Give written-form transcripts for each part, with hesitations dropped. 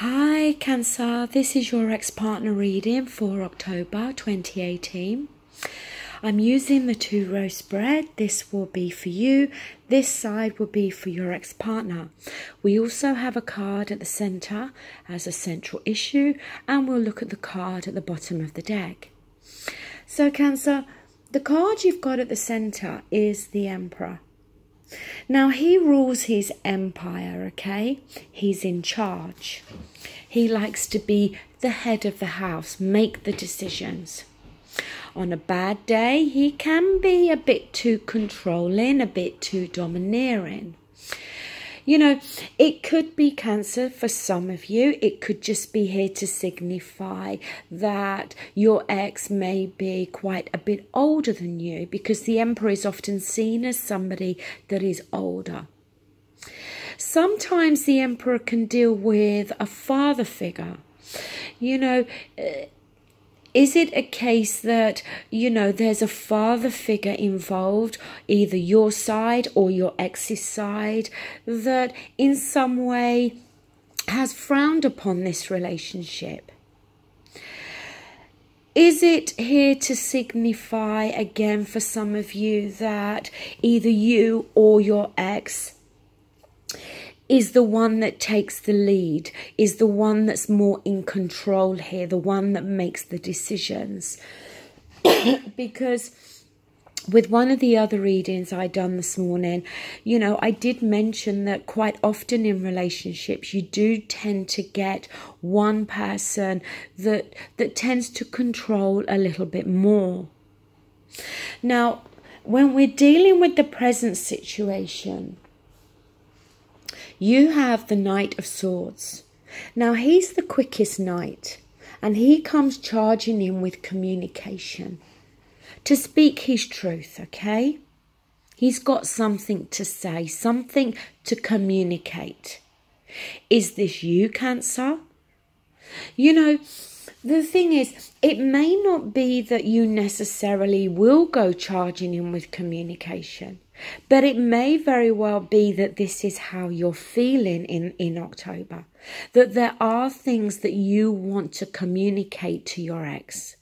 Hi Cancer, this is your ex-partner reading for October 2018. I'm using the 2-row spread. This will be for you. This side will be for your ex-partner. We also have a card at the centre as a central issue, and we'll look at the card at the bottom of the deck. So Cancer, the card you've got at the centre is the Emperor. Now, he rules his empire, okay? He's in charge. He likes to be the head of the house, make the decisions. On a bad day, he can be a bit too controlling, a bit too domineering. You know, it could be Cancer for some of you. It could just be here to signify that your ex may be quite a bit older than you, because the Emperor is often seen as somebody that is older. Sometimes the Emperor can deal with a father figure. You know, is it a case that, you know, there's a father figure involved, either your side or your ex's side, that in some way has frowned upon this relationship? Is it here to signify, again, for some of you, that either you or your ex is the one that takes the lead, is the one that's more in control here, the one that makes the decisions? Because with one of the other readings I done this morning, you know, I did mention that quite often in relationships you do tend to get one person that tends to control a little bit more. Now, when we're dealing with the present situation, you have the Knight of Swords. Now, he's the quickest knight, and he comes charging in with communication to speak his truth, okay? He's got something to say, something to communicate. Is this you, Cancer? You know, the thing is, it may not be that you necessarily will go charging in with communication, but it may very well be that this is how you're feeling in October, that there are things that you want to communicate to your ex.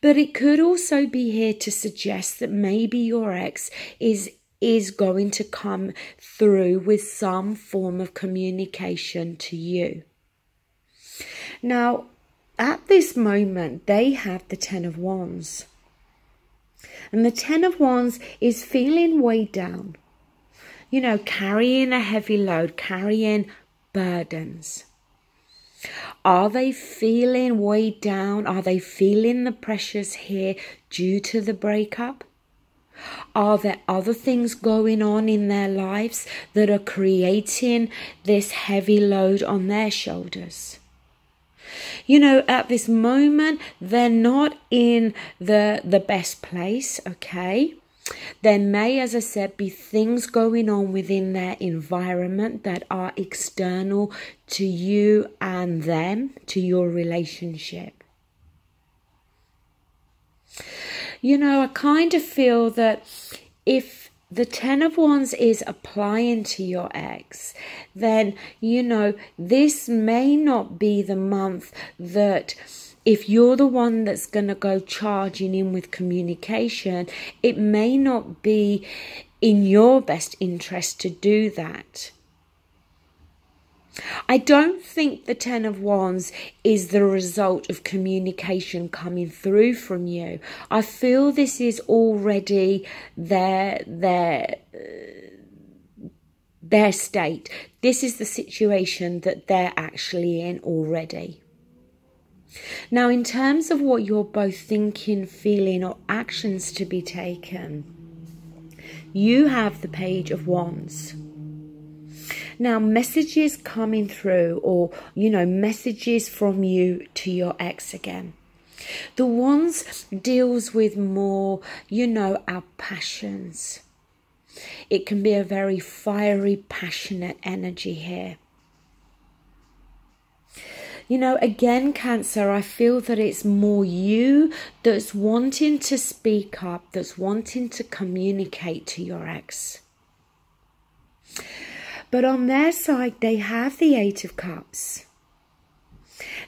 But it could also be here to suggest that maybe your ex is going to come through with some form of communication to you. Now, at this moment, they have the Ten of Wands. And the Ten of Wands is feeling weighed down. You know, carrying a heavy load, carrying burdens. Are they feeling weighed down? Are they feeling the pressures here due to the breakup? Are there other things going on in their lives that are creating this heavy load on their shoulders? You know, at this moment, they're not in the best place, okay? There may, as I said, be things going on within their environment that are external to you and them, to your relationship. You know, I kind of feel that if the Ten of Wands is applying to your ex, then, you know, this may not be the month that, if you're the one that's going to go charging in with communication, it may not be in your best interest to do that. I don't think the Ten of Wands is the result of communication coming through from you. I feel this is already their state. This is the situation that they're actually in already. Now, in terms of what you're both thinking, feeling, or actions to be taken, you have the Page of Wands. Now, messages coming through, or, you know, messages from you to your ex again. The Wands deals with more, you know, our passions. It can be a very fiery, passionate energy here. You know, again, Cancer, I feel that it's more you that's wanting to speak up, that's wanting to communicate to your ex. But on their side, they have the Eight of Cups.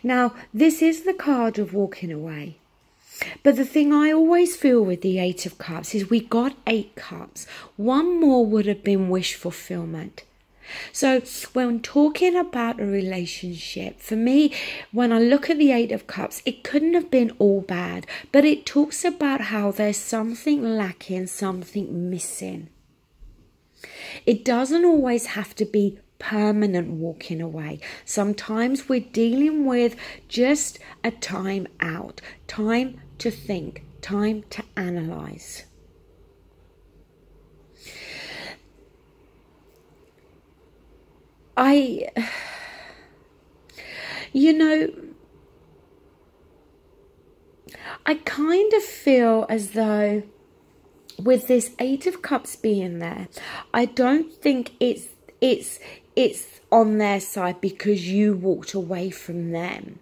Now, this is the card of walking away. But the thing I always feel with the Eight of Cups is we got 8 cups. One more would have been wish fulfillment. So when talking about a relationship, for me, when I look at the Eight of Cups, it couldn't have been all bad, but it talks about how there's something lacking, something missing. It doesn't always have to be permanent walking away. Sometimes we're dealing with just a time out, time to think, time to analyze. I kind of feel as though with this Eight of Cups being there, I don't think it's on their side because you walked away from them.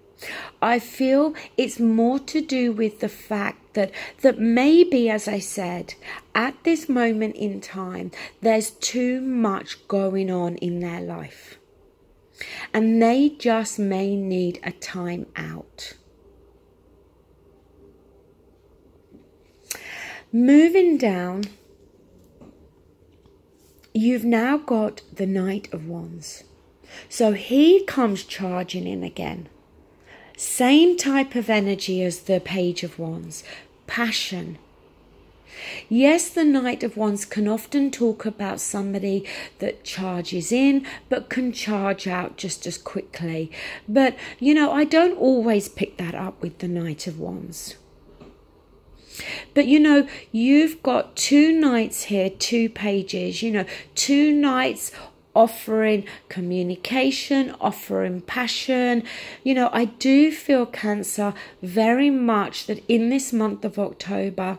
I feel it's more to do with the fact that maybe, as I said, at this moment in time, there's too much going on in their life. And they just may need a time out. Moving down, you've now got the Knight of Wands. So he comes charging in again. Same type of energy as the Page of Wands. Passion. Yes, the Knight of Wands can often talk about somebody that charges in but can charge out just as quickly. But, I don't always pick that up with the Knight of Wands. But, you've got 2 knights here, 2 pages, 2 knights offering communication, offering passion. I do feel, Cancer, very much that in this month of October,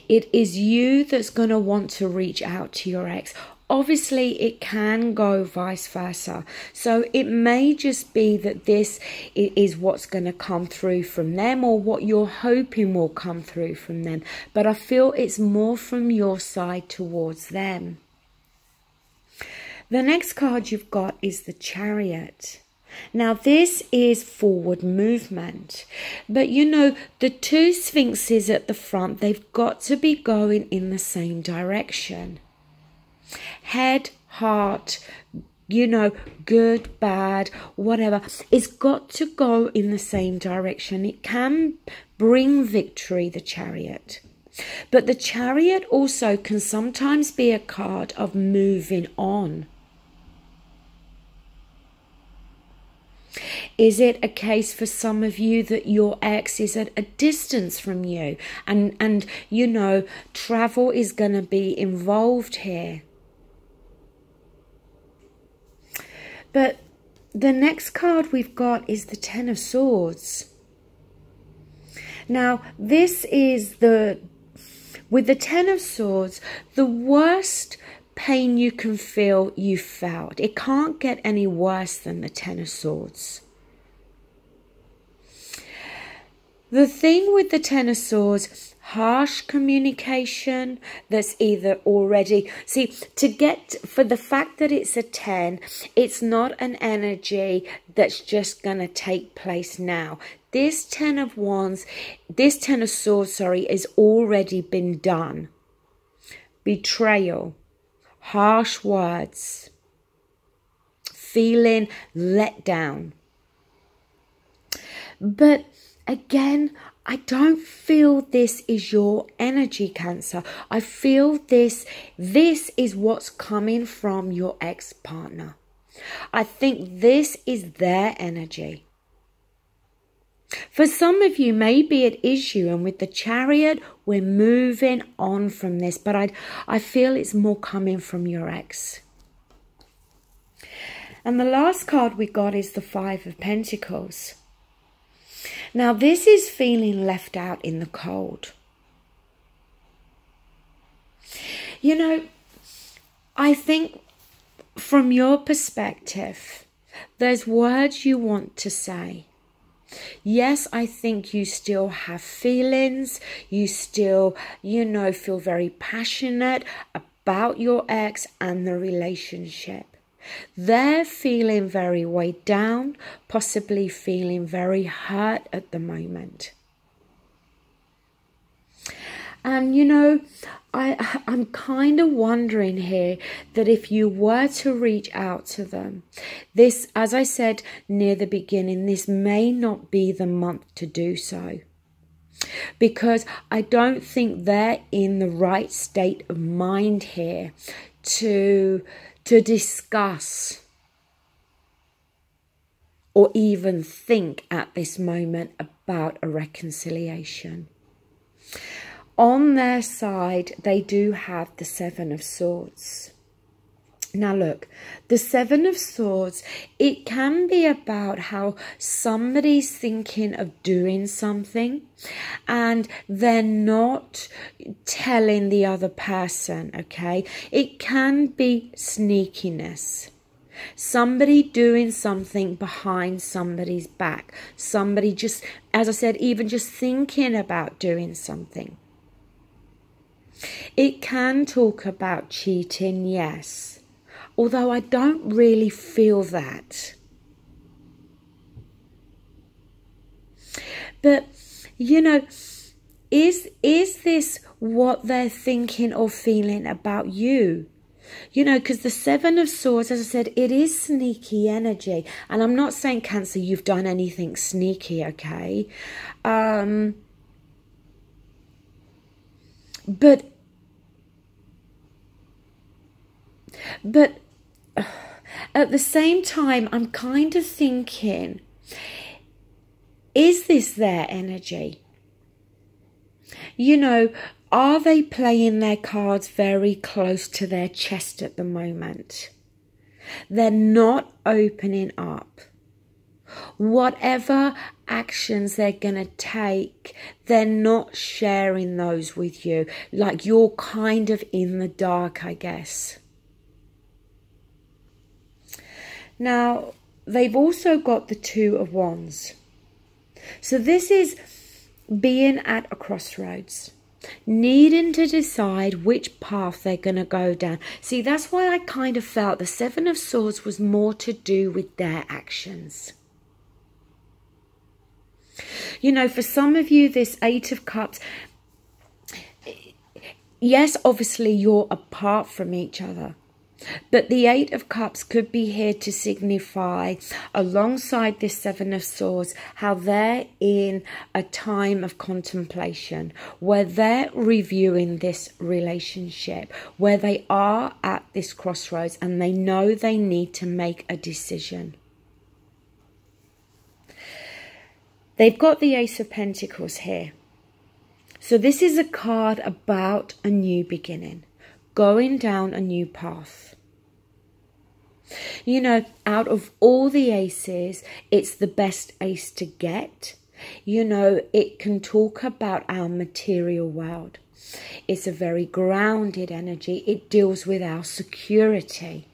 it is you that's going to want to reach out to your ex. Obviously, it can go vice versa. So it may just be that this is what's going to come through from them, or what you're hoping will come through from them. But I feel it's more from your side towards them. The next card you've got is the Chariot. Now, this is forward movement. But, the 2 sphinxes at the front, they've got to be going in the same direction. Head, heart, good, bad, whatever. It's got to go in the same direction. It can bring victory, the Chariot. But the Chariot also can sometimes be a card of moving on. Is it a case for some of you that your ex is at a distance from you and travel is going to be involved here? But the next card we've got is the Ten of Swords. Now, this is with the Ten of Swords, the worst pain you can feel, you felt. It can't get any worse than the Ten of Swords. The thing with the Ten of Swords, harsh communication that's either already... See, for the fact that it's a 10, it's not an energy that's just going to take place now. This Ten of Swords, has already been done. Betrayal. Harsh words, feeling let down. But again, I don't feel this is your energy, Cancer. I feel this is what's coming from your ex-partner. I think this is their energy. For some of you, maybe it is you, and with the Chariot, we're moving on from this, but I feel it's more coming from your ex. And the last card we got is the Five of Pentacles. Now, this is feeling left out in the cold. I think from your perspective, there's words you want to say. Yes, I think you still have feelings. You still, feel very passionate about your ex and the relationship. They're feeling very weighed down, possibly feeling very hurt at the moment. And you know, I'm kind of wondering here that if you were to reach out to them, this, as I said near the beginning, this may not be the month to do so. Because I don't think they're in the right state of mind here to discuss or even think at this moment about a reconciliation. On their side, they do have the Seven of Swords. Now look, the Seven of Swords, it can be about how somebody's thinking of doing something and they're not telling the other person, okay? It can be sneakiness. Somebody doing something behind somebody's back. Somebody just, as I said, even just thinking about doing something. It can talk about cheating, yes. Although I don't really feel that. But, you know, is this what they're thinking or feeling about you? You know, because the Seven of Swords, as I said, it is sneaky energy. And I'm not saying, Cancer, you've done anything sneaky, okay? But at the same time, I'm kind of thinking, is this their energy? You know, are they playing their cards very close to their chest at the moment? They're not opening up. Whatever actions they're going to take, they're not sharing those with you. Like you're kind of in the dark, I guess. Now, they've also got the Two of Wands. So this is being at a crossroads, needing to decide which path they're going to go down. See, that's why I kind of felt the Seven of Swords was more to do with their actions. You know, for some of you, this Eight of Cups, yes, obviously you're apart from each other. But the Eight of Cups could be here to signify, alongside this Seven of Swords, how they're in a time of contemplation, where they're reviewing this relationship, where they are at this crossroads and they know they need to make a decision. They've got the Ace of Pentacles here. So this is a card about a new beginning, going down a new path. You know, out of all the aces, it's the best ace to get. You know, it can talk about our material world. It's a very grounded energy. It deals with our security.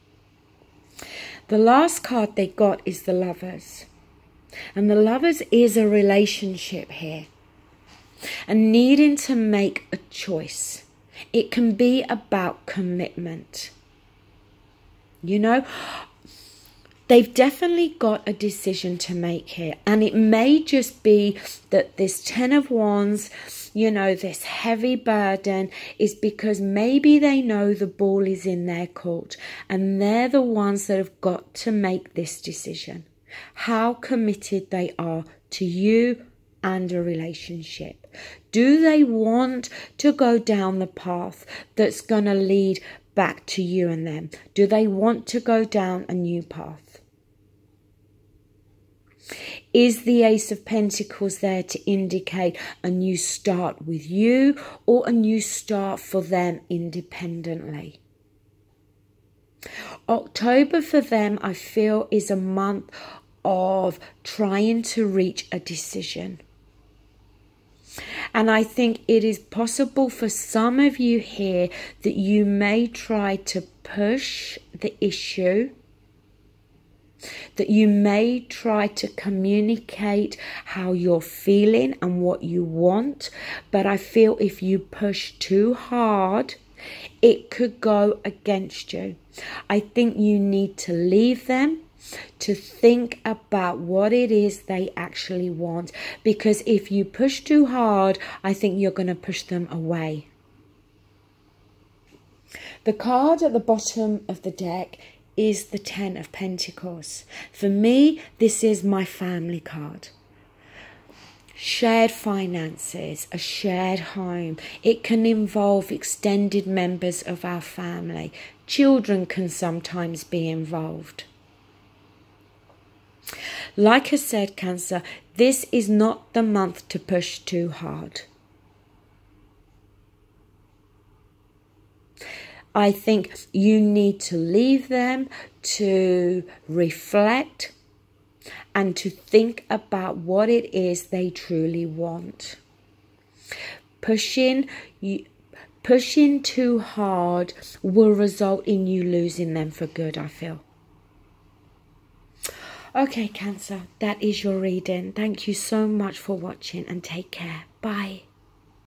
The last card they got is the Lovers. And the Lovers is a relationship here. And needing to make a choice. It can be about commitment. You know, they've definitely got a decision to make here. And it may just be that this Ten of Wands, you know, this heavy burden is because maybe they know the ball is in their court. And they're the ones that have got to make this decision. How committed they are to you and a relationship. Do they want to go down the path that's going to lead back to you and them? Do they want to go down a new path? Is the Ace of Pentacles there to indicate a new start with you or a new start for them independently? October for them, I feel, is a month of trying to reach a decision. And I think it is possible for some of you here that you may try to push the issue, that you may try to communicate how you're feeling and what you want. But I feel if you push too hard, It could go against you. I think you need to leave them to think about what it is they actually want. Because if you push too hard, I think you're going to push them away. The card at the bottom of the deck is the Ten of Pentacles. For me, this is my family card. Shared finances, a shared home. It can involve extended members of our family. Children can sometimes be involved. Like I said, Cancer, this is not the month to push too hard. I think you need to leave them to reflect and to think about what it is they truly want. Pushing too hard will result in you losing them for good, I feel. Okay, Cancer, that is your reading. Thank you so much for watching and take care. Bye.